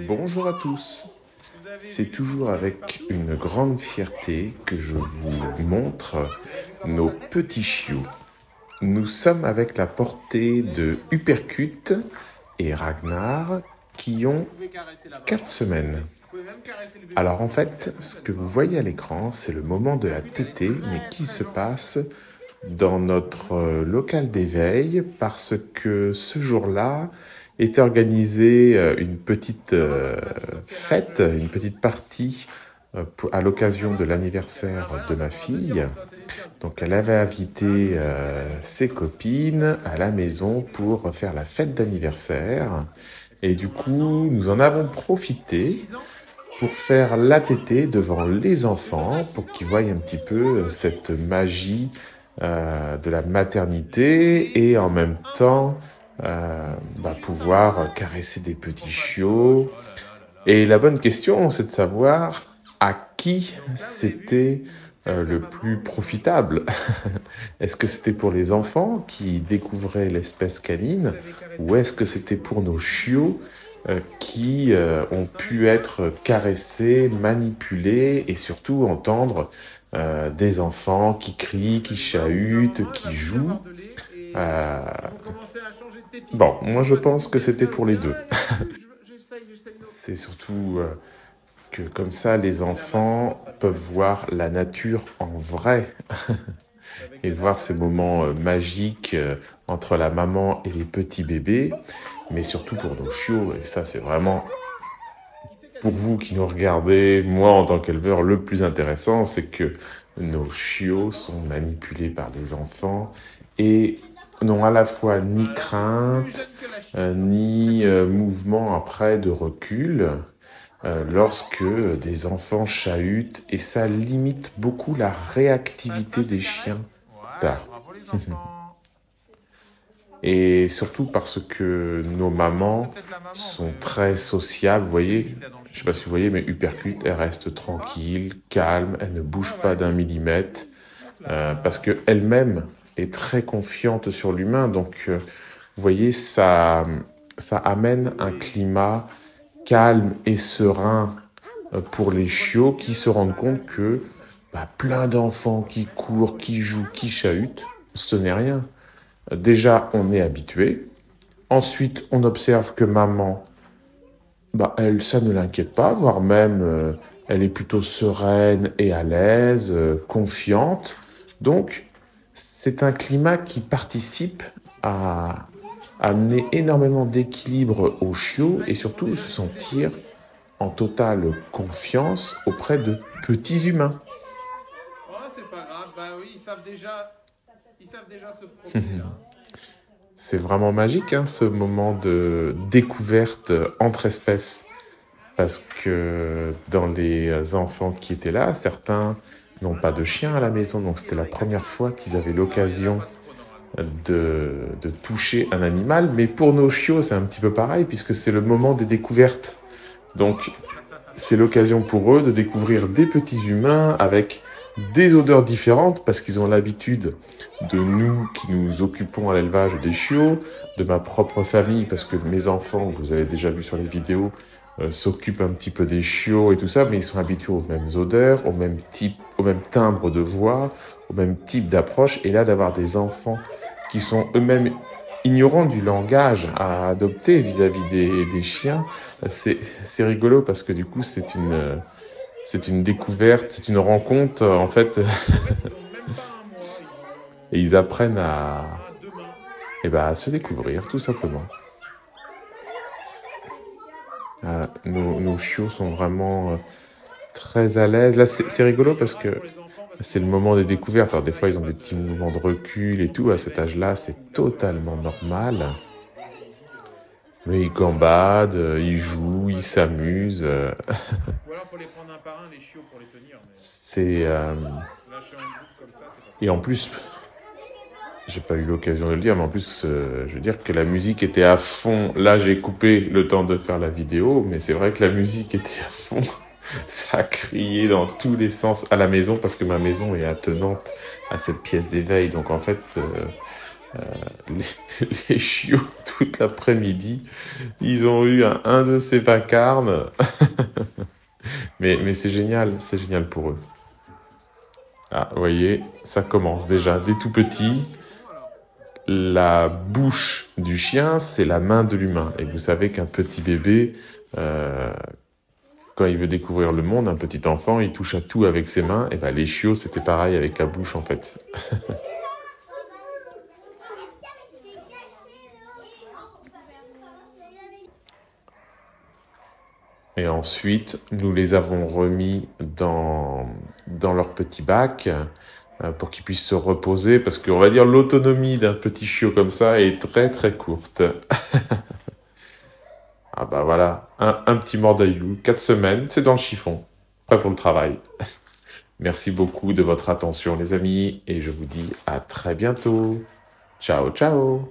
Bonjour à tous, c'est toujours avec une grande fierté que je vous montre nos petits chiots. Nous sommes avec la portée de Uppercut et Ragnar qui ont 4 semaines. Alors en fait, ce que vous voyez à l'écran, c'est le moment de la tétée, mais qui se passe dans notre local d'éveil parce que ce jour-là était organisée une petite fête, une petite partie à l'occasion de l'anniversaire de ma fille. Donc elle avait invité ses copines à la maison pour faire la fête d'anniversaire. Et du coup, nous en avons profité pour faire la tétée devant les enfants, pour qu'ils voient un petit peu cette magie de la maternité et en même temps pouvoir caresser des petits chiots. Et la bonne question, c'est de savoir à qui c'était le plus profitable. Est-ce que c'était pour les enfants qui découvraient l'espèce canine ou est-ce que c'était pour nos chiots qui ont pu être caressés, manipulés et surtout entendre des enfants qui crient, qui chahutent, qui jouent. Bon, moi je pense que c'était pour les deux. C'est surtout que comme ça les enfants peuvent voir la nature en vrai et voir ces moments magiques entre la maman et les petits bébés, mais surtout pour nos chiots, et ça c'est vraiment pour vous qui nous regardez, moi en tant qu'éleveur, le plus intéressant, c'est que nos chiots sont manipulés par les enfants et n'ont à la fois ni crainte, ni mouvement après de recul lorsque des enfants chahutent, et ça limite beaucoup la réactivité des chiens tard. Et surtout parce que nos mamans sont très sociables, vous voyez, je ne sais pas si vous voyez, mais Uppercut, elle reste tranquille, calme, elle ne bouge pas d'un millimètre, parce qu'elle-même est très confiante sur l'humain. Donc, vous voyez, ça amène un climat calme et serein pour les chiots qui se rendent compte que plein d'enfants qui courent, qui jouent, qui chahutent, ce n'est rien. Déjà, on est habitué. Ensuite, on observe que maman, elle, ça ne l'inquiète pas, voire même, elle est plutôt sereine et à l'aise, confiante. Donc, c'est un climat qui participe à amener énormément d'équilibre aux chiots et surtout se sentir en totale confiance auprès de petits humains. Oh, c'est pas grave, oui, ils savent déjà se promener. C'est vraiment magique, hein, ce moment de découverte entre espèces. Parce que dans les enfants qui étaient là, certains n'ont pas de chien à la maison, donc c'était la première fois qu'ils avaient l'occasion de toucher un animal. Mais pour nos chiots, c'est un petit peu pareil, puisque c'est le moment des découvertes. Donc, c'est l'occasion pour eux de découvrir des petits humains avec des odeurs différentes, parce qu'ils ont l'habitude de nous qui nous occupons à l'élevage des chiots, de ma propre famille, parce que mes enfants, vous avez déjà vu sur les vidéos, s'occupent un petit peu des chiots et tout ça, mais ils sont habitués aux mêmes odeurs, au même timbre de voix, au même type d'approche. Et là, d'avoir des enfants qui sont eux-mêmes ignorants du langage à adopter vis-à-vis des chiens, c'est rigolo parce que du coup, c'est une découverte, c'est une rencontre, en fait. Et ils apprennent à se découvrir, tout simplement. Nos chiots sont vraiment très à l'aise. Là, c'est rigolo parce que c'est le moment des découvertes. Alors, des fois, ils ont des petits mouvements de recul et tout. À cet âge-là, c'est totalement normal. Mais ils gambadent, ils jouent, ils s'amusent. Ou alors, il faut les prendre un par un, les chiots, pour les tenir. C'est... Et en plus, j'ai pas eu l'occasion de le dire, mais en plus, je veux dire que la musique était à fond. Là, j'ai coupé le temps de faire la vidéo, mais c'est vrai que la musique était à fond. Ça a crié dans tous les sens à la maison, parce que ma maison est attenante à cette pièce d'éveil. Donc en fait, Les chiots, toute l'après-midi, ils ont eu un de ces vacarmes. Mais c'est génial pour eux. Ah, vous voyez, ça commence déjà dès tout petit. La bouche du chien, c'est la main de l'humain. Et vous savez qu'un petit bébé, quand il veut découvrir le monde, un petit enfant, il touche à tout avec ses mains. Et ben les chiots, c'était pareil avec la bouche en fait. Et ensuite, nous les avons remis dans leur petit bac pour qu'ils puissent se reposer, parce qu'on va dire l'autonomie d'un petit chiot comme ça est très très courte. Ah bah voilà, un petit mordaillou, 4 semaines, c'est dans le chiffon, prêt pour le travail. Merci beaucoup de votre attention les amis, et je vous dis à très bientôt. Ciao ciao.